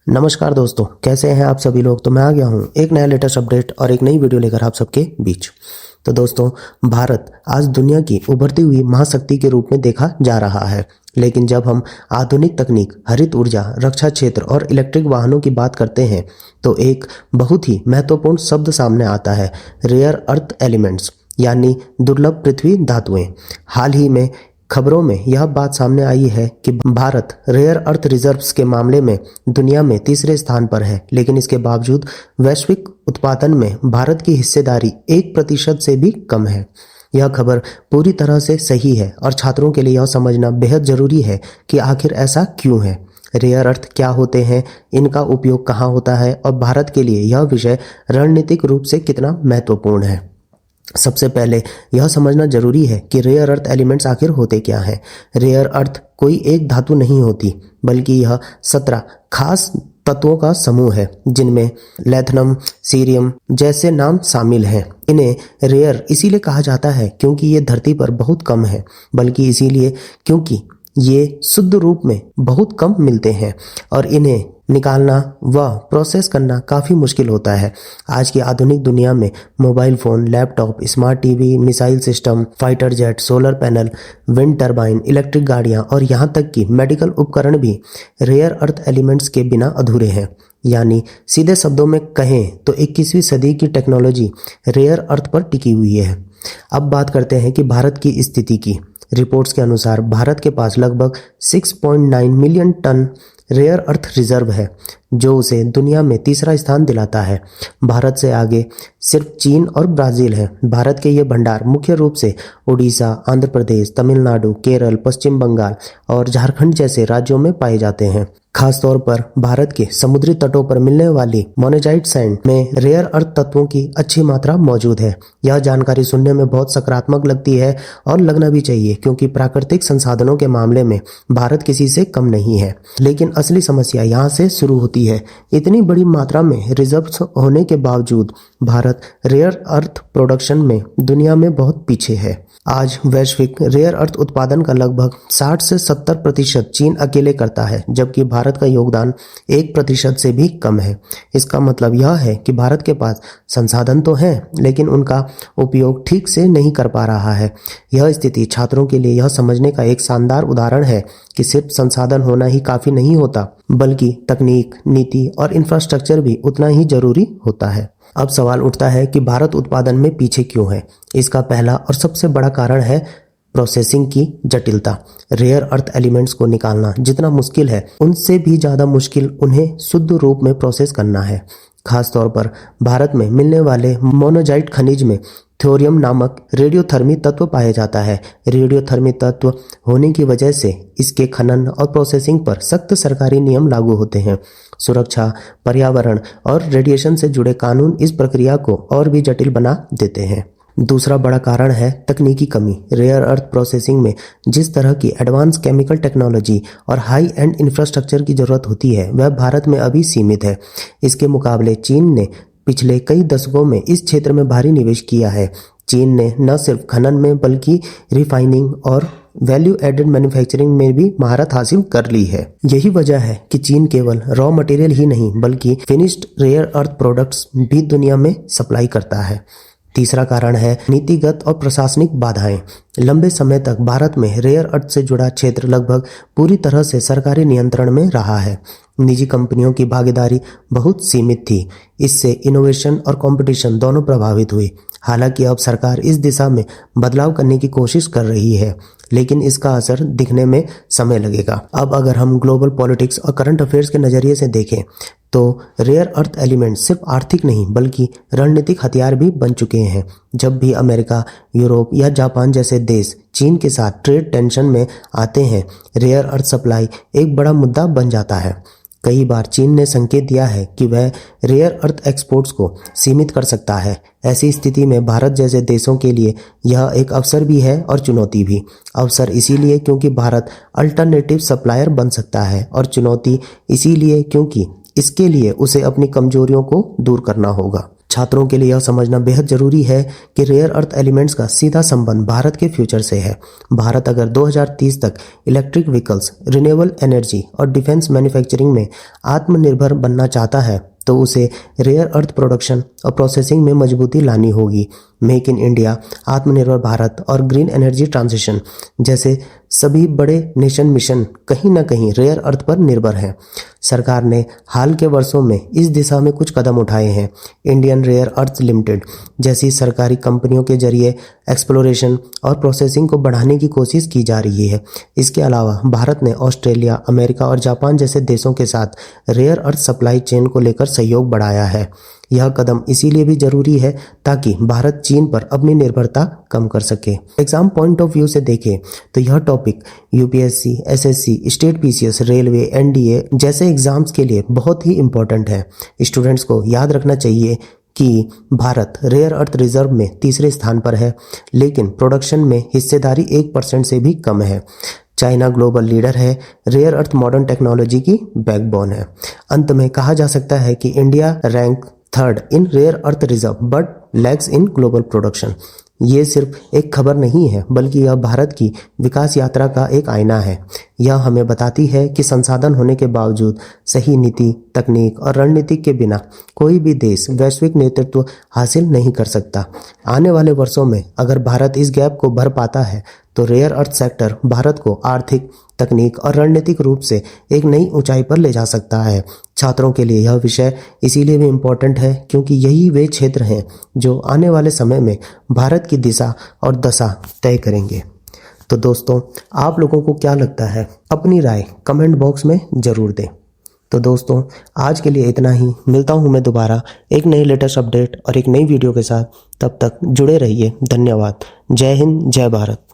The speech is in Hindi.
नमस्कार दोस्तों, कैसे हैं आप सभी लोग। तो मैं आ गया हूं एक नया लेटेस्ट अपडेट और एक नई वीडियो लेकर आप सबके बीच। तो दोस्तों, भारत आज दुनिया की उभरती हुई महाशक्ति के रूप में देखा जा रहा है। लेकिन जब हम आधुनिक तकनीक, हरित ऊर्जा, रक्षा क्षेत्र और इलेक्ट्रिक वाहनों की बात करते हैं तो एक बहुत ही महत्वपूर्ण शब्द सामने आता है, रेयर अर्थ एलिमेंट्स, यानी दुर्लभ पृथ्वी धातुएं। हाल ही में खबरों में यह बात सामने आई है कि भारत रेयर अर्थ रिजर्व्स के मामले में दुनिया में तीसरे स्थान पर है, लेकिन इसके बावजूद वैश्विक उत्पादन में भारत की हिस्सेदारी 1% से भी कम है। यह खबर पूरी तरह से सही है और छात्रों के लिए यह समझना बेहद जरूरी है कि आखिर ऐसा क्यों है, रेयर अर्थ क्या होते हैं, इनका उपयोग कहाँ होता है और भारत के लिए यह विषय रणनीतिक रूप से कितना महत्वपूर्ण है। सबसे पहले यह समझना जरूरी है कि रेयर अर्थ एलिमेंट्स आखिर होते क्या हैं। रेयर अर्थ कोई एक धातु नहीं होती, बल्कि यह 17 खास तत्वों का समूह है, जिनमें लैथनम, सीरियम जैसे नाम शामिल हैं। इन्हें रेयर इसीलिए कहा जाता है क्योंकि ये धरती पर बहुत कम है, बल्कि इसीलिए क्योंकि ये शुद्ध रूप में बहुत कम मिलते हैं और इन्हें निकालना व प्रोसेस करना काफ़ी मुश्किल होता है। आज की आधुनिक दुनिया में mobile phone, laptop, smart TV, missile system, fighter jet, solar panel, wind turbine, electric गाड़ियां और यहाँ तक कि मेडिकल उपकरण भी रेयर अर्थ एलिमेंट्स के बिना अधूरे हैं। यानी सीधे शब्दों में कहें तो 21वीं सदी की टेक्नोलॉजी रेयर अर्थ पर टिकी हुई है। अब बात करते हैं कि भारत की स्थिति की। रिपोर्ट्स के अनुसार भारत के पास लगभग 6.9 million ton rare earth reserve है, जो उसे दुनिया में तीसरा स्थान दिलाता है। भारत से आगे सिर्फ चीन और ब्राज़ील है। भारत के ये भंडार मुख्य रूप से उड़ीसा, आंध्र प्रदेश, तमिलनाडु, केरल, पश्चिम बंगाल और झारखंड जैसे राज्यों में पाए जाते हैं। खासतौर पर भारत के समुद्री तटों पर मिलने वाली मोनेजाइट सैंड में रेयर अर्थ तत्वों की अच्छी मात्रा मौजूद है। यह जानकारी सुनने में बहुत सकारात्मक लगती है और लगना भी चाहिए, क्योंकि प्राकृतिक संसाधनों के मामले में भारत किसी से कम नहीं है। लेकिन असली समस्या यहाँ से शुरू होती है। इतनी बड़ी मात्रा में रिजर्व्स होने के बावजूद भारत रेयर अर्थ प्रोडक्शन में दुनिया में बहुत पीछे है। आज वैश्विक रेयर अर्थ उत्पादन का लगभग 60 से 70% चीन अकेले करता है, जबकि भारत का योगदान 1% से भी कम है। इसका मतलब यह है कि भारत के पास संसाधन तो हैं, लेकिन उनका उपयोग ठीक से नहीं कर पा रहा है। यह स्थिति छात्रों के लिए यह समझने का एक शानदार उदाहरण है कि सिर्फ संसाधन होना ही काफी नहीं होता, बल्कि तकनीक, नीति और इंफ्रास्ट्रक्चर भी उतना ही जरूरी होता है। अब सवाल उठता है कि भारत उत्पादन में पीछे क्यों है। इसका पहला और सबसे बड़ा कारण है प्रोसेसिंग की जटिलता। रेयर अर्थ एलिमेंट्स को निकालना जितना मुश्किल है, उनसे भी ज़्यादा मुश्किल उन्हें शुद्ध रूप में प्रोसेस करना है। खासतौर पर भारत में मिलने वाले मोनोजाइट खनिज में थोरियम नामक रेडियोथर्मी तत्व पाया जाता है। रेडियोथर्मी तत्व होने की वजह से इसके खनन और प्रोसेसिंग पर सख्त सरकारी नियम लागू होते हैं। सुरक्षा, पर्यावरण और रेडिएशन से जुड़े कानून इस प्रक्रिया को और भी जटिल बना देते हैं। दूसरा बड़ा कारण है तकनीकी कमी। रेयर अर्थ प्रोसेसिंग में जिस तरह की एडवांस केमिकल टेक्नोलॉजी और हाई एंड इंफ्रास्ट्रक्चर की जरूरत होती है, वह भारत में अभी सीमित है। इसके मुकाबले चीन ने पिछले कई दशकों में इस क्षेत्र में भारी निवेश किया है। चीन ने न सिर्फ खनन में बल्कि रिफाइनिंग और वैल्यू एडेड मैन्युफैक्चरिंग में भी महारत हासिल कर ली है। यही वजह है कि चीन केवल रॉ मटेरियल ही नहीं, बल्कि फिनिश्ड रेयर अर्थ प्रोडक्ट्स भी दुनिया में सप्लाई करता है। तीसरा कारण है नीतिगत और प्रशासनिक बाधाएं। लंबे समय तक भारत में रेयर अर्थ से जुड़ा क्षेत्र लगभग पूरी तरह से सरकारी नियंत्रण में रहा है। निजी कंपनियों की भागीदारी बहुत सीमित थी। इससे इनोवेशन और कंपटीशन दोनों प्रभावित हुए। हालांकि अब सरकार इस दिशा में बदलाव करने की कोशिश कर रही है, लेकिन इसका असर दिखने में समय लगेगा। अब अगर हम ग्लोबल पॉलिटिक्स और करंट अफेयर्स के नज़रिए से देखें तो रेयर अर्थ एलिमेंट सिर्फ आर्थिक नहीं बल्कि रणनीतिक हथियार भी बन चुके हैं। जब भी अमेरिका, यूरोप या जापान जैसे देश चीन के साथ ट्रेड टेंशन में आते हैं, रेयर अर्थ सप्लाई एक बड़ा मुद्दा बन जाता है। कई बार चीन ने संकेत दिया है कि वह रेयर अर्थ एक्सपोर्ट्स को सीमित कर सकता है। ऐसी स्थिति में भारत जैसे देशों के लिए यह एक अवसर भी है और चुनौती भी। अवसर इसीलिए क्योंकि भारत अल्टरनेटिव सप्लायर बन सकता है, और चुनौती इसीलिए क्योंकि इसके लिए उसे अपनी कमजोरियों को दूर करना होगा। छात्रों के लिए यह समझना बेहद जरूरी है कि रेयर अर्थ एलिमेंट्स का सीधा संबंध भारत के फ्यूचर से है। भारत अगर 2030 तक इलेक्ट्रिक व्हीकल्स, रिन्यूएबल एनर्जी और डिफेंस मैन्युफैक्चरिंग में आत्मनिर्भर बनना चाहता है तो उसे रेयर अर्थ प्रोडक्शन और प्रोसेसिंग में मजबूती लानी होगी। मेक इन इंडिया, आत्मनिर्भर भारत और ग्रीन एनर्जी ट्रांजिशन जैसे सभी बड़े नेशन मिशन कहीं ना कहीं रेयर अर्थ पर निर्भर हैं। सरकार ने हाल के वर्षों में इस दिशा में कुछ कदम उठाए हैं। इंडियन रेयर अर्थ लिमिटेड जैसी सरकारी कंपनियों के जरिए एक्सप्लोरेशन और प्रोसेसिंग को बढ़ाने की कोशिश की जा रही है। इसके अलावा भारत ने ऑस्ट्रेलिया, अमेरिका और जापान जैसे देशों के साथ रेयर अर्थ सप्लाई चेन को लेकर सहयोग बढ़ाया है। यह कदम इसीलिए भी जरूरी है ताकि भारत चीन पर अपनी निर्भरता कम कर सके। एग्जाम पॉइंट ऑफ व्यू से देखें तो यह topic UPSC, SSC, state PCS, railway, NDA जैसे एग्जाम्स के लिए बहुत ही इंपॉर्टेंट है। स्टूडेंट्स को याद रखना चाहिए कि भारत रेयर अर्थ रिजर्व में तीसरे स्थान पर है, लेकिन प्रोडक्शन में हिस्सेदारी 1% से भी कम है। चाइना ग्लोबल लीडर है, रेयर अर्थ मॉडर्न टेक्नोलॉजी की बैकबोन है। अंत में कहा जा सकता है कि India rank third in rare earth reserve but lags in global production. ये सिर्फ एक खबर नहीं है, बल्कि यह भारत की विकास यात्रा का एक आईना है। यह हमें बताती है कि संसाधन होने के बावजूद सही नीति, तकनीक और रणनीति के बिना कोई भी देश वैश्विक नेतृत्व हासिल नहीं कर सकता। आने वाले वर्षों में अगर भारत इस गैप को भर पाता है तो रेयर अर्थ सेक्टर भारत को आर्थिक, तकनीक और रणनीतिक रूप से एक नई ऊंचाई पर ले जा सकता है। छात्रों के लिए यह विषय इसीलिए भी इम्पोर्टेंट है क्योंकि यही वे क्षेत्र हैं जो आने वाले समय में भारत की दिशा और दशा तय करेंगे। तो दोस्तों, आप लोगों को क्या लगता है? अपनी राय कमेंट बॉक्स में ज़रूर दें। तो दोस्तों, आज के लिए इतना ही। मिलता हूँ मैं दोबारा एक नई लेटेस्ट अपडेट और एक नई वीडियो के साथ। तब तक जुड़े रहिए। धन्यवाद। जय हिंद, जय भारत।